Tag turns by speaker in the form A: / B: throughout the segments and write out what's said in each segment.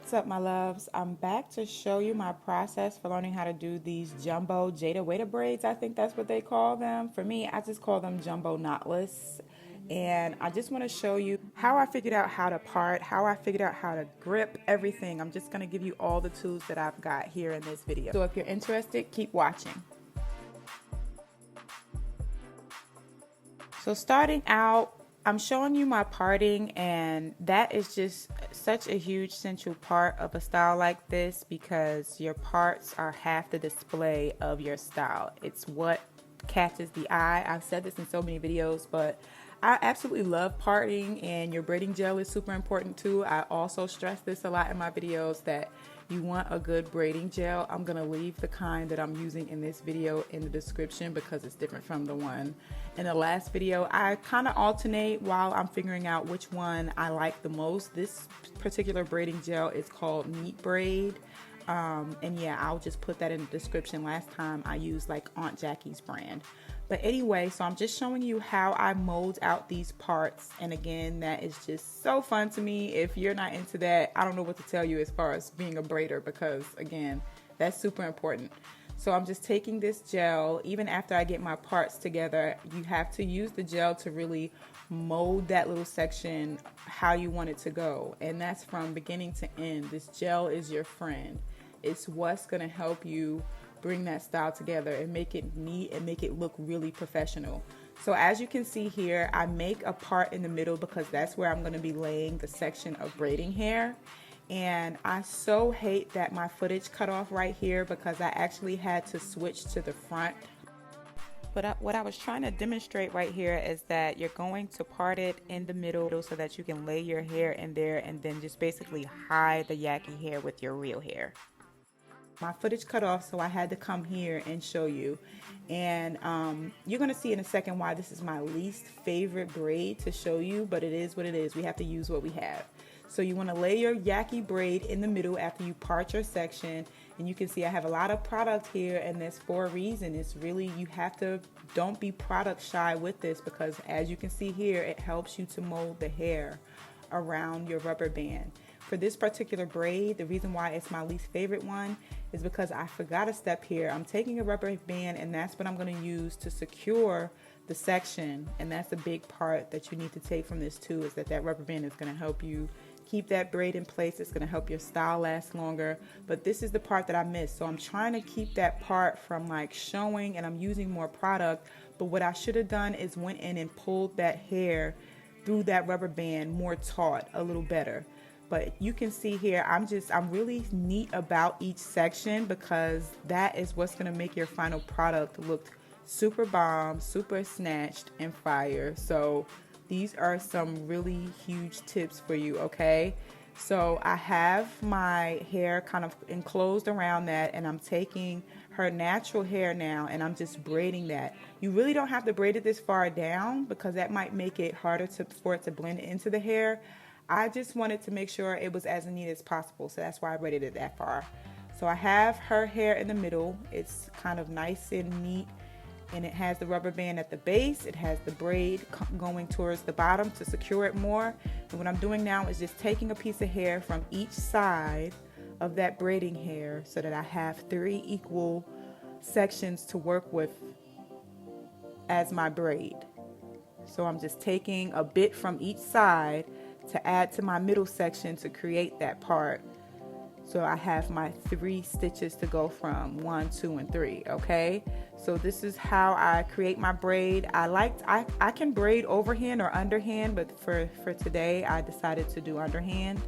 A: What's up, my loves? I'm back to show you my process for learning how to do these jumbo Jada Waiter braids. I think that's what they call them. For me, I just call them jumbo knotless. And I just want to show you how I figured out how to part, how I figured out how to grip everything. I'm just going to give you all the tools that I've got here in this video. So if you're interested, keep watching. So starting out, I'm showing you my parting, and that is just such a huge central part of a style like this because your parts are half the display of your style. It's what catches the eye. I've said this in so many videos, but I absolutely love parting, and your braiding gel is super important too. I also stress this a lot in my videos that you want a good braiding gel. I'm gonna leave the kind that I'm using in this video in the description because it's different from the one in the last video. I kind of alternate while I'm figuring out which one I like the most. This particular braiding gel is called Braid. And yeah, I'll just put that in the description. Last time I used like Aunt Jackie's brand. But anyway, so I'm just showing you how I mold out these parts. And again, that is just so fun to me. If you're not into that, I don't know what to tell you as far as being a braider, because again, that's super important. So I'm just taking this gel. Even after I get my parts together, you have to use the gel to really mold that little section how you want it to go. And that's from beginning to end. This gel is your friend. It's what's going to help you bring that style together and make it neat and make it look really professional. So as you can see here, I make a part in the middle because that's where I'm going to be laying the section of braiding hair. And I so hate that my footage cut off right here because I actually had to switch to the front. But what I was trying to demonstrate right here is that you're going to part it in the middle so that you can lay your hair in there and then just basically hide the Yaki hair with your real hair. My footage cut off, so I had to come here and show you. And you're going to see in a second why this is my least favorite braid to show you, but it is what it is. We have to use what we have. So you want to lay your Yaki braid in the middle after you part your section. And you can see I have a lot of product here, and that's for a reason. It's really, you have to, don't be product shy with this, because as you can see here, it helps you to mold the hair around your rubber band. For this particular braid, the reason why it's my least favorite one is because I forgot a step here. I'm taking a rubber band, and that's what I'm going to use to secure the section. And that's a big part that you need to take from this too, is that that rubber band is going to help you keep that braid in place. It's going to help your style last longer. But this is the part that I missed. So I'm trying to keep that part from like showing, and I'm using more product. But what I should have done is went in and pulled that hair through that rubber band more taut, a little better. But you can see here, I'm really neat about each section because that is what's going to make your final product look super bomb, super snatched, and fire. So these are some really huge tips for you, okay? So I have my hair kind of enclosed around that, and I'm taking her natural hair now, and I'm just braiding that. You really don't have to braid it this far down because that might make it harder for it to blend into the hair. I just wanted to make sure it was as neat as possible, so that's why I braided it that far. So I have her hair in the middle. It's kind of nice and neat, and it has the rubber band at the base. It has the braid going towards the bottom to secure it more. And what I'm doing now is just taking a piece of hair from each side of that braiding hair so that I have 3 equal sections to work with as my braid. So I'm just taking a bit from each side to add to my middle section to create that part. So I have my 3 stitches to go from 1, 2, and 3. Okay, so this is how I create my braid. I can braid overhand or underhand, but for today I decided to do underhand.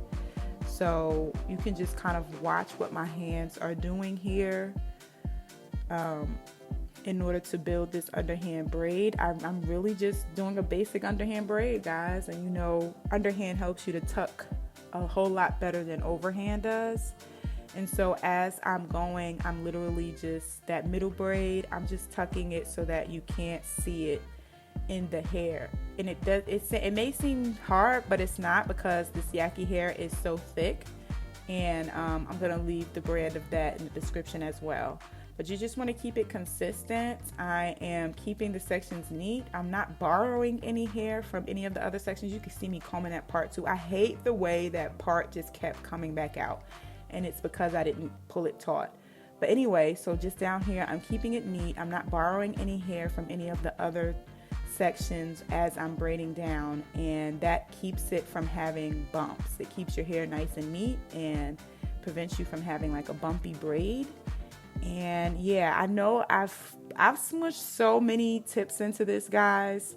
A: So you can just kind of watch what my hands are doing here in order to build this underhand braid. I'm really just doing a basic underhand braid, guys, and you know, underhand helps you to tuck a whole lot better than overhand does. And so as I'm going, I'm literally just, that middle braid, I'm just tucking it so that you can't see it in the hair. And it may seem hard, but it's not, because this Yaki hair is so thick. And I'm gonna leave the brand of that in the description as well. but you just want to keep it consistent. I am keeping the sections neat. I'm not borrowing any hair from any of the other sections. You can see me combing that part too. I hate the way that part just kept coming back out, and it's because I didn't pull it taut. But anyway, so just down here, I'm keeping it neat. I'm not borrowing any hair from any of the other sections as I'm braiding down, and that keeps it from having bumps. It keeps your hair nice and neat and prevents you from having like a bumpy braid. And yeah, I know I've smushed so many tips into this, guys.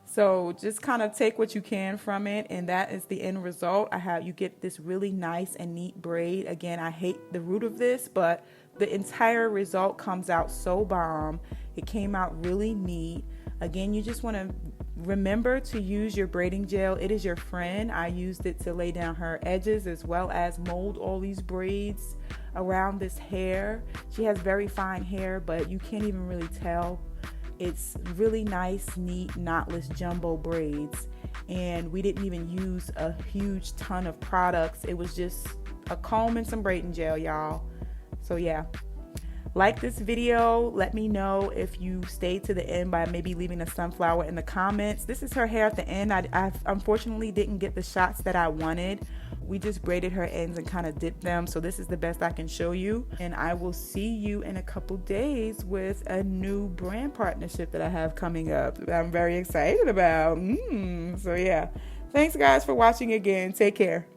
A: So just kind of take what you can from it, and that is the end result. You get this really nice and neat braid. Again, I hate the root of this, but the entire result comes out so bomb. It came out really neat. Again, you just want to remember to use your braiding gel. It is your friend. I used it to lay down her edges as well as mold all these braids around this hair. She has very fine hair, but you can't even really tell. It's really nice, neat, knotless jumbo braids. And we didn't even use a huge ton of products. It was just a comb and some braiding gel, y'all. So yeah. Like this video. Let me know if you stayed to the end by maybe leaving a sunflower in the comments. This is her hair at the end. I unfortunately didn't get the shots that I wanted. We just braided her ends and kind of dipped them. So this is the best I can show you. And I will see you in a couple days with a new brand partnership that I have coming up that I'm very excited about. So yeah. Thanks guys for watching again. Take care.